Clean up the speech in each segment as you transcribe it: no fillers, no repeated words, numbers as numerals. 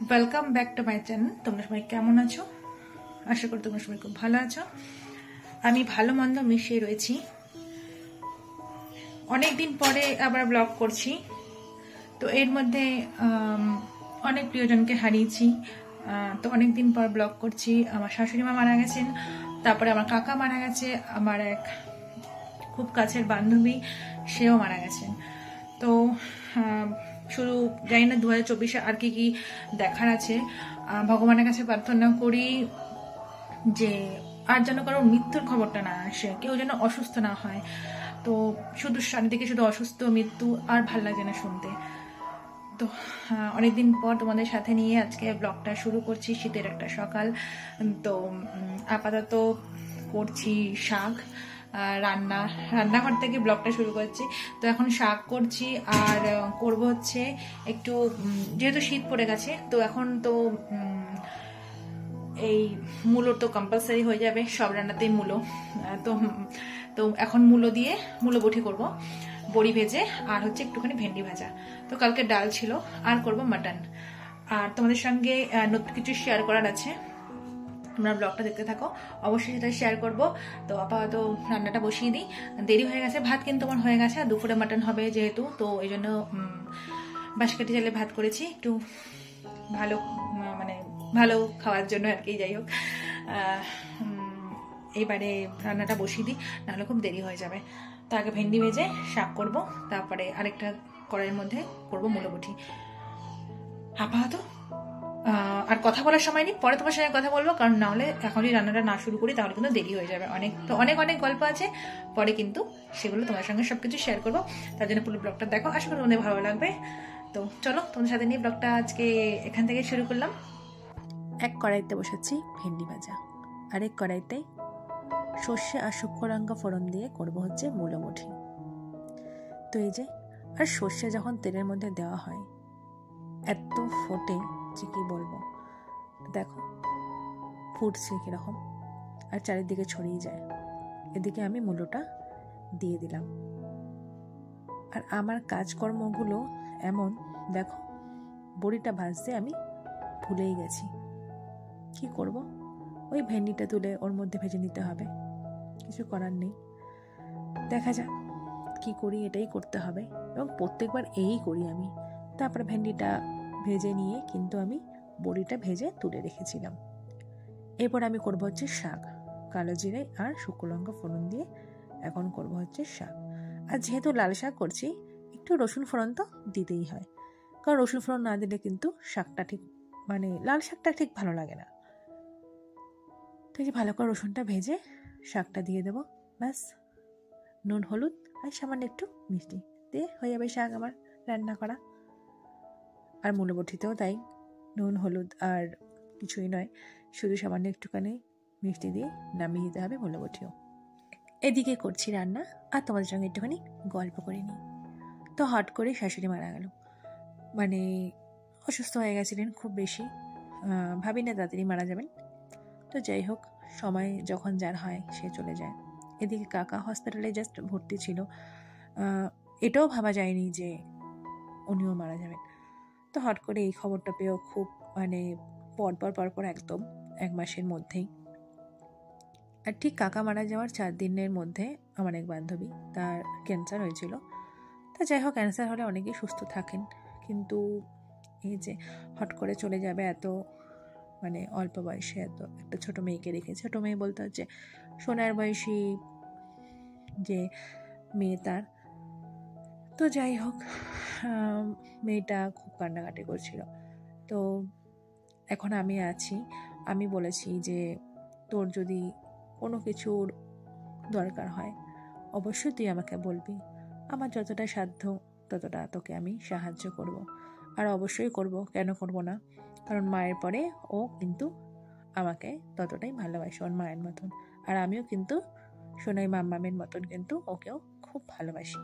Welcome back to my channel. তোমরা সবাই কেমন আছো? আশা করি তোমরা সবাই খুব ভালো আছো। আমি ভালো মন্দ মিশিয়ে রয়েছি। অনেকদিন পরে আবার ব্লগ করছি। তো এর মধ্যে অনেক প্রিয়জনকে হারিয়েছি। তো অনেকদিন পর ব্লগ করছি। আমার শাশুড়ি মা মারা গেছেন, তারপরে আমার কাকা মারা গেছে, আমার এক খুব কাছের বান্ধবী সেও মারা গেছেন। তো শুধু জানি না 2024-এ আর কি দেখার আছে। ভগবানের কাছে প্রার্থনা করি যে আর যেন কারোর মৃত্যুর খবরটা না আসে, কেউ যেন অসুস্থ না হয়। তো শুধু চারিদিকে শুধু অসুস্থ মৃত্যু, আর ভাল লাগে না শুনতে। তো অনেকদিন পর তোমাদের সাথে নিয়ে আজকে ব্লগটা শুরু করছি। শীতের একটা সকাল। তো আপাতত করছি শাক রান্নাঘর থেকে ব্লগটা শুরু করছি। তো এখন শাক করছি আর করব হচ্ছে একটু, যেহেতু শীত পড়ে গেছে তো এখন তো এই মূলো তো কম্পালসারি হয়ে যাবে, সব রান্নাতেই মূলো। তো এখন মূলো দিয়ে মূলো বটি করব, বড়ি ভেজে, আর হচ্ছে একটুখানি ভেন্ডি ভাজা। তো কালকে ডাল ছিল, আর করব মাটন। আর তোমাদের সঙ্গে নতুন কিছু শেয়ার করার আছে, তোমরা ব্লগটা দেখতে থাকো, অবশ্যই সেটা শেয়ার করব। তো আপাতত রান্নাটা বসিয়ে দিই, দেরি হয়ে গেছে। ভাত কিন্তু আমার হয়ে গেছে, আর দুপুরে মাটন হবে যেহেতু, তো এই জন্য বাঁশকাঠি চালে ভাত করেছি, একটু ভালো মানে ভালো খাওয়ার জন্য আর কি। যাই হোক, এবারে রান্নাটা বসিয়ে দিই, নাহলে খুব দেরি হয়ে যাবে। তো আগে ভেন্ডি ভেজে শাক করব, তারপরে আরেকটা কড়াইয়ের মধ্যে করব মূলো বটি। আপাতত আর কথা বলার সময় নেই, পরে তোমার সঙ্গে কথা বলবো, কারণ নাহলে এখন যদি রান্নাটা না শুরু করি তাহলে কিন্তু দেরি হয়ে যাবে অনেক। তো অনেক অনেক গল্প আছে, পরে কিন্তু সেগুলো তোমার সঙ্গে সবকিছু শেয়ার করবো। তার জন্য পুরো ব্লগটা দেখো, আশা করি তোমাদের ভালো লাগবে। তো চলো, তোমাদের সাথে নিয়ে ব্লগটা আজকে এখান থেকে শুরু করলাম। এক কড়াইতে বসাচ্ছি ভেন্ডি ভাজা, আরেক কড়াইতে সর্ষে আর শুকনো লঙ্কা ফোড়ন দিয়ে করবো হচ্ছে মূলো মুঠি। তো এই যে, আর সর্ষে যখন তেলের মধ্যে দেওয়া হয় এত ফোটে যে কি বলবো। দেখো ফুটছে কিরকম, আর চারিদিকে ছড়িয়ে যায়। এদিকে আমি মূলোটা দিয়ে দিলাম, আর আমার কাজকর্মগুলো এমন, দেখো বড়িটা ভাজতে আমি ভুলেই গেছি। কি করব, ওই ভেন্ডিটা তুলে ওর মধ্যে ভেজে নিতে হবে, কিছু করার নেই। দেখা যাক কি করি, এটাই করতে হবে, এবং প্রত্যেকবার এই করি আমি। তারপরে ভেন্ডিটা ভেজে নিয়ে কিন্তু আমি বড়িটা ভেজে তুলে রেখেছিলাম। এরপর আমি করবো হচ্ছে শাক, কালো জিরে আর শুকনো লঙ্কা ফোড়ন দিয়ে এখন করবো হচ্ছে শাক। আর যেহেতু লাল শাক করছি, একটু রসুন ফোড়ন তো দিতেই হয়, কারণ রসুন ফোড়ন না দিলে কিন্তু শাকটা ঠিক, মানে লাল শাকটা ঠিক ভালো লাগে না। তো এই যে ভালো করে রসুনটা ভেজে শাকটা দিয়ে দেবো, ব্যাস। নুন হলুদ আর সামান্য একটু মিষ্টি দিয়ে হয়ে যাবে শাক আমার রান্না করা। আর মূলো বটিতেও তাই, নুন হলুদ আর কিছুই নয়, শুধু সামান্য একটুখানি মিষ্টি দিয়ে নামিয়ে দিতে হবে মূলো বটিও। এদিকে করছি রান্না, আর তোমাদের সঙ্গে একটুখানি গল্প করে নিই। তো হট করে শাশুড়ি মারা গেল, মানে অসুস্থ হয়ে গেছিলেন খুব বেশি, ভাবি না তাড়াতাড়ি মারা যাবেন। তো যাই হোক, সময় যখন যার হয় সে চলে যায়। এদিকে কাকা হসপিটালে জাস্ট ভর্তি ছিল, এটাও ভাবা যায়নি যে উনিও মারা যাবেন। তো হট করে এই খবরটা পেয়েও খুব, মানে পরপর একদম 1 মাসের মধ্যেই। আর ঠিক কাকা মারা যাওয়ার 4 দিনের মধ্যে আমার এক বান্ধবী, তার ক্যান্সার হয়েছিল। তা যাই হোক, ক্যান্সার হলে অনেকেই সুস্থ থাকেন, কিন্তু এই যে হট করে চলে যাবে এত, মানে অল্প বয়সে এত একটা ছোট মেয়েকে রেখে। ছোট মেয়ে বলতে হচ্ছে সোনার বয়সী যে মেয়ে তার। তো যাই হোক, মেয়েটা খুব কান্নাকাটি করছিল। তো এখন আমি আছি, আমি বলেছি যে তোর যদি কোনো কিছুর দরকার হয় অবশ্যই তুই আমাকে বলবি, আমার যতটা সাধ্য ততটা তোকে আমি সাহায্য করব। আর অবশ্যই করব, কেন করব না, কারণ মায়ের পরে ও কিন্তু আমাকে ততটাই ভালোবাসে, ওর মায়ের মতন। আর আমিও কিন্তু সোনাই মাম্মামের মতন কিন্তু ওকেও খুব ভালোবাসি।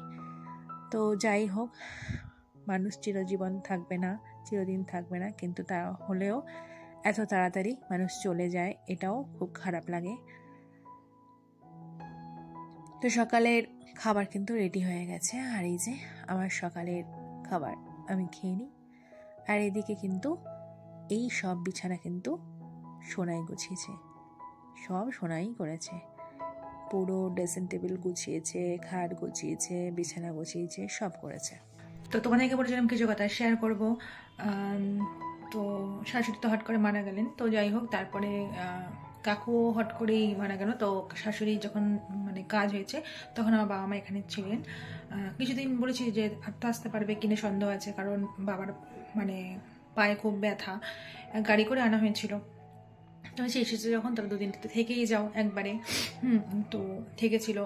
তো যাই হোক, মানুষ চিরজীবন থাকবে না, চিরদিন থাকবে না, কিন্তু তা হলেও এত তাড়াতাড়ি মানুষ চলে যায়, এটাও খুব খারাপ লাগে। তো সকালের খাবার কিন্তু রেডি হয়ে গেছে, আর এই যে আমার সকালের খাবার আমি খেয়ে নিই। আর এদিকে কিন্তু এই সব বিছানা কিন্তু সোনাই গুছিয়েছে, সব সোনাই করেছে। পুরো ড্রেসিং টেবিল গুছিয়েছে, খাট গুছিয়েছে, বিছানা গুছিয়েছে, সব করেছে। তো তোমাদেরকে বলেছিলাম কিছু কথা শেয়ার করবো। তো শাশুড়ি তো হট করে মারা গেলেন, তো যাই হোক তারপরে কাকু হট করেই মারা গেল। তো শাশুড়ি যখন মানে কাজ হয়েছে তখন আমার বাবা মা এখানে ছিলেন। কিছুদিন বলেছি যে আসতে পারবে কিনে সন্দেহ আছে, কারণ বাবার মানে পায়ে খুব ব্যথা, গাড়ি করে আনা হয়েছিল। তো সে এসেছে যখন, তবে দুদিন থেকেই যাও একবারে। তো থেকেছিল,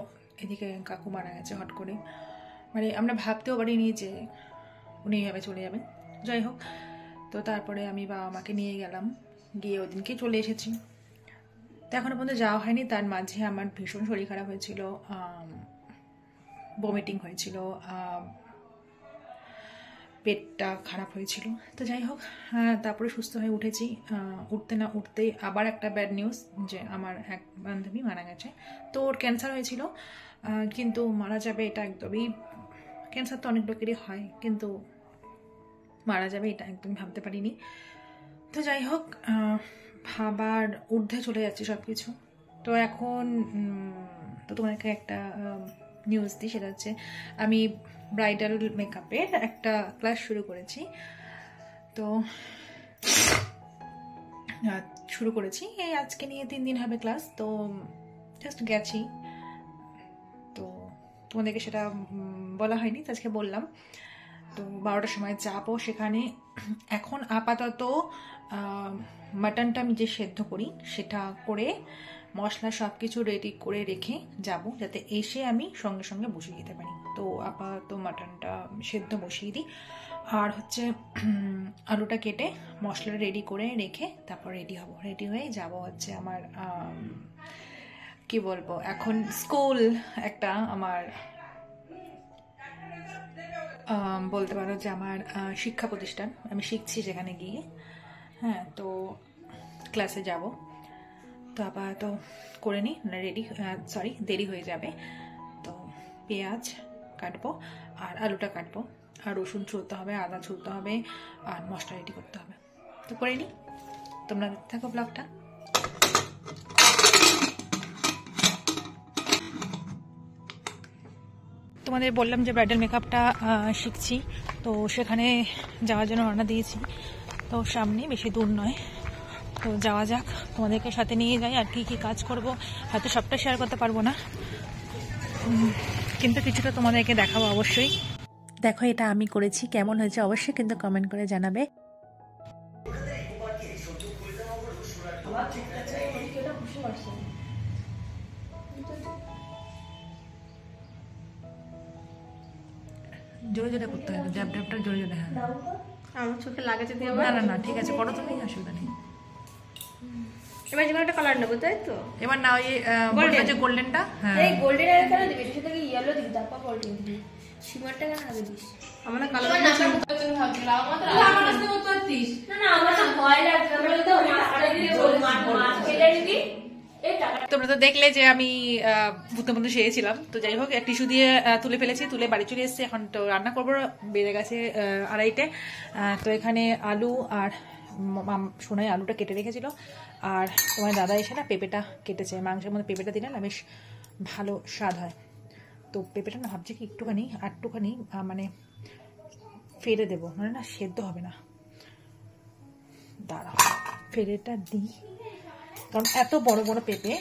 এদিকে কাকু মারা গেছে হট করে। মানে আমরা ভাবতেও পারিনি যে উনি এইভাবে চলে যাবেন। যাই হোক, তো তারপরে আমি বাবা মাকে নিয়ে গেলাম, গিয়ে ওই দিনকে চলে এসেছি। তো এখনো পর্যন্ত যাওয়া হয়নি। তার মাঝে আমার ভীষণ শরীর খারাপ হয়েছিল, বমিটিং হয়েছিল, পেটটা খারাপ হয়েছিল। তো যাই হোক, তারপরে সুস্থ হয়ে উঠেছি। উঠতে না উঠতেই আবার একটা ব্যাড নিউজ, যে আমার এক বান্ধবী মারা গেছে। তো ওর ক্যান্সার হয়েছিল, কিন্তু মারা যাবে এটা একদমই, ক্যান্সার তো অনেক লোকেরই হয়, কিন্তু মারা যাবে এটা একদমই ভাবতে পারিনি। তো যাই হোক, ভাবার ঊর্ধ্বে চলে যাচ্ছে সব কিছু। তো এখন তো তোমাদেরকে একটা নিউজ দিই, সেটা হচ্ছে আমি ব্রাইডাল মেকআপের একটা ক্লাস শুরু করেছি। তো শুরু করেছি এই আজকে নিয়ে 3 দিন হবে ক্লাস। তো জাস্ট গেছি, তো তোমাদেরকে সেটা বলা হয়নি, তো আজকে বললাম। তো 12টার সময় যাবো সেখানে। এখন আপাতত মাটনটা আমি যে সেদ্ধ করি সেটা করে মশলা সব কিছু রেডি করে রেখে যাব, যাতে এসে আমি সঙ্গে সঙ্গে বসিয়ে দিতে পারি। তো আপাতত মাটনটা সেদ্ধ বসিয়ে দিই, আর হচ্ছে আলুটা কেটে মশলা রেডি করে রেখে তারপর রেডি হব। রেডি হয়ে যাব হচ্ছে আমার কি বলবো, এখন স্কুল একটা আমার বলতে পারো যে আমার শিক্ষা প্রতিষ্ঠান, আমি শিখছি সেখানে গিয়ে। হ্যাঁ, তো ক্লাসে যাব। তো আপাতত করে নিই, রেডি দেরি হয়ে যাবে। তো পেঁয়াজ কাটবো আর আলুটা কাটবো, আর রসুন ছুলতে হবে, আদা ছুলতে হবে, আর মশলা রেডি করতে হবে। তো করে নিই, তোমরা দেখতে থাকো ব্লগটা। তোমাদের বললাম যে ব্রাইডাল মেকআপটা শিখছি, তো সেখানে যাওয়ার জন্য রওনা দিয়েছি। তো সামনে, বেশি দূর নয়, তো যাওয়া যাক। তোমাদেরকে সাথে নিয়ে যাই, আর কি কি কাজ করব হয়তো সবটা শেয়ার করতে পারবো না, কিন্তু কিছুটা তোমাদেরকে দেখাবো অবশ্যই। দেখো এটা আমি করেছি, কেমন হয়েছে অবশ্যই কিন্তু কমেন্ট করে জানাবে। জোরে জোরে করতে হবে, ড্যাব ড্যাবটা জোরে জোরে। হ্যাঁ, আমার চোখে লাগে যদি না না না, ঠিক আছে, করো তুমি, অসুবিধা নেই। এবার যেমন একটা কালার নেবো, তাই তো? এবার না, ওই যে গোল্ডেনটা, হ্যাঁ এই গোল্ডেন এর কেন দিবি? সেটা কি ইয়েলো দিবি, তারপর গোল্ডেন দিবি। সীমারটা কেন আগে দিস? আমাদের কালার তুমি ভাবছিলাম আমার রাস্তা মত দিস। না না, আমার তো ভয় লাগছে, আমরা তো মাছটা দিয়ে বলি মাছ কেটে দিবি। তোমরা তো দেখলে যে আমি বুদ্ধ বন্ধু সেরেছিলাম। তো যাই হোক, টিস্যু দিয়ে তুলে ফেলেছি, তুলে বাড়ি চলে এসেছি। এখন তো রান্না করবো, বেড়ে গেছে 2:30-টে। তো এখানে আলু আর সোনাই আলুটা কেটে রেখেছিল, আর তোমার দাদা এসে না পেঁপেটা কেটেছে। মাংসের মধ্যে পেঁপেটা দিলে না বেশ ভালো স্বাদ হয়। তো পেঁপেটা না ভাবছি কি একটুখানি মানে ফেলে দেবো, মানে না সেদ্ধ হবে না। দাঁড়াও, ফেলেটা দিই, কারণ এত বড় বড় পেঁপে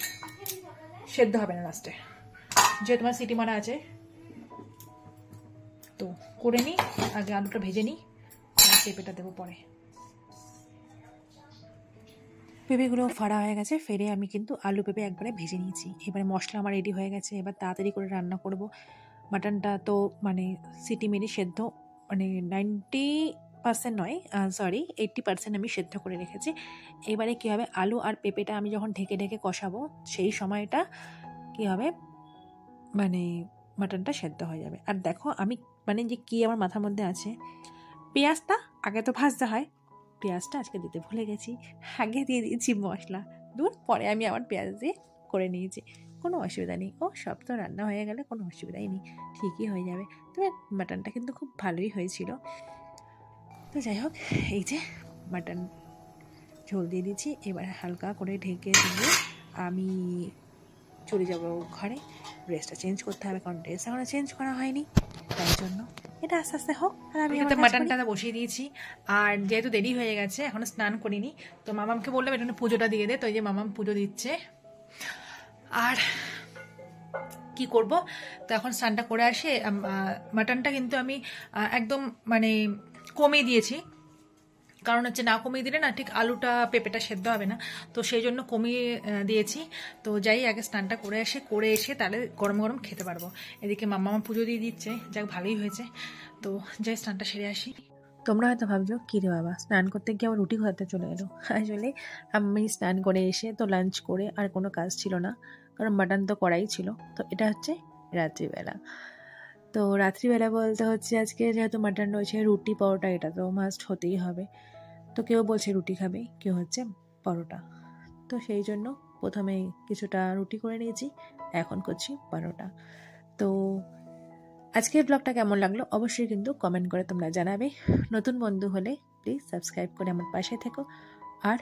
সেদ্ধ হবে না লাস্টে, যে তোমার সিটি মারা আছে। তো করে নিই, আগে আলুটা ভেজে নিই, আর পেঁপেটা দেবো পরে। পেঁপেগুলো ফাড়া হয়ে গেছে, ফেরে আমি কিন্তু আলু পেঁপে একবারে ভেজে নিয়েছি। এবারে মশলা আমার রেডি হয়ে গেছে, এবার তাড়াতাড়ি করে রান্না করব। মাটনটা তো মানে সিটি মেরে সেদ্ধ, মানে 90% নয়, 80% আমি সেদ্ধ করে রেখেছি। এবারে কী হবে, আলু আর পেঁপেটা আমি যখন ঢেকে ঢেকে কষাবো, সেই সময়টা কী হবে, মানে মাটনটা সেদ্ধ হয়ে যাবে। আর দেখো আমি মানে যে কী আমার মাথার মধ্যে আছে, পেঁয়াজটা আগে তো ভাজতে হয়, পেঁয়াজটা আজকে দিতে ভুলে গেছি, আগে দিয়ে দিয়েছি মশলা, পরে আমি আবার পেঁয়াজ দিয়ে করে নিয়েছি। কোনো অসুবিধা নেই, সব তো রান্না হয়ে গেলে কোনো অসুবিধাই নেই, ঠিকই হয়ে যাবে। তবে মাটনটা কিন্তু খুব ভালোই হয়েছিল। তো যাই হোক, এই যে মাটন ঝোল দিয়ে দিচ্ছি। এবার হালকা করে ঢেকে দিয়ে আমি চলে যাব ঘরে। ড্রেসটা চেঞ্জ করতে হবে, কারণ ড্রেস এখনো চেঞ্জ করা হয়নি, তাই জন্য এটা আস্তে আস্তে হোক। আর আমি মাটনটা বসিয়ে দিয়েছি। আর যেহেতু দেরি হয়ে গেছে, এখনো স্নান করিনি, তো মামামকে বললাম এটা পুজোটা দিয়ে দে, তো এই যে মামাম পুজো দিচ্ছে। আর কি করব, তো এখন স্নানটা করে আসে। মাটনটা কিন্তু আমি একদম মানে কমিয়ে দিয়েছি, কারণ হচ্ছে না কমিয়ে দিলে না ঠিক আলুটা পেঁপেটা সেদ্ধ হবে না, তো সেই জন্য কমিয়ে দিয়েছি। তো যাই আগে স্নানটা করে এসে তাহলে গরম গরম খেতে পারবো। এদিকে মামা পুজো দিয়ে দিচ্ছে, যাক ভালোই হয়েছে। তো যাই স্নানটা সেরে আসি। তোমরা হয়তো ভাবছো কী রে বাবা, স্নান করতে গিয়ে আবার রুটি খাওয়াতে চলে এলো। আসলে আমি স্নান করে এসে তো লাঞ্চ করে আর কোনো কাজ ছিল না, কারণ মাটন তো করাই ছিল। তো এটা হচ্ছে রাত্রিবেলা। তো রাত্রিবেলা বলতে হচ্ছে আজকে যেহেতু মাটন রয়েছে, রুটি পরোটা এটা তো মাস্ট হতেই হবে। তো কেউ বলছে রুটি খাবে, কেউ হচ্ছে পরোটা। তো সেই জন্য প্রথমে কিছুটা রুটি করে নিয়েছি, এখন করছি পরোটা। তো আজকের ব্লগটা কেমন লাগলো অবশ্যই কিন্তু কমেন্ট করে তোমরা জানাবে। নতুন বন্ধু হলে প্লিজ সাবস্ক্রাইব করে আমার পাশে থেকো, আর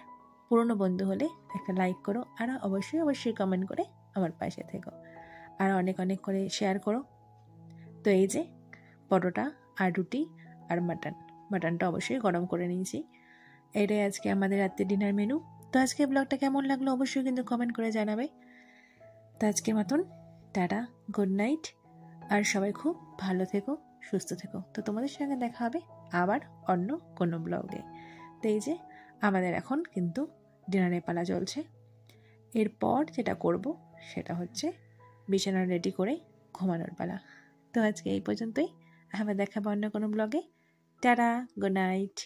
পুরনো বন্ধু হলে একটা লাইক করো, আর অবশ্যই কমেন্ট করে আমার পাশে থেকো, আর অনেক অনেক করে শেয়ার করো। তো এই যে পরোটা আর রুটি আর মাটনটা অবশ্যই গরম করে নিয়েছি। এটাই আজকে আমাদের রাত্রে ডিনার মেনু। তো আজকে ব্লগটা কেমন লাগলো অবশ্যই কিন্তু কমেন্ট করে জানাবে। তো আজকে মতন টাটা, গুড নাইট, আর সবাই খুব ভালো থেকো, সুস্থ থেকো। তো তোমাদের সঙ্গে দেখা হবে আবার অন্য কোনো ব্লগে। তো এই যে আমাদের এখন কিন্তু ডিনারের পালা চলছে। এরপর যেটা করব সেটা হচ্ছে বিছানা রেডি করে ঘুমানোর পালা। তো আজকে এই পর্যন্তই, আবার দেখাবো অন্য কোনো ব্লগে। Tata, good night.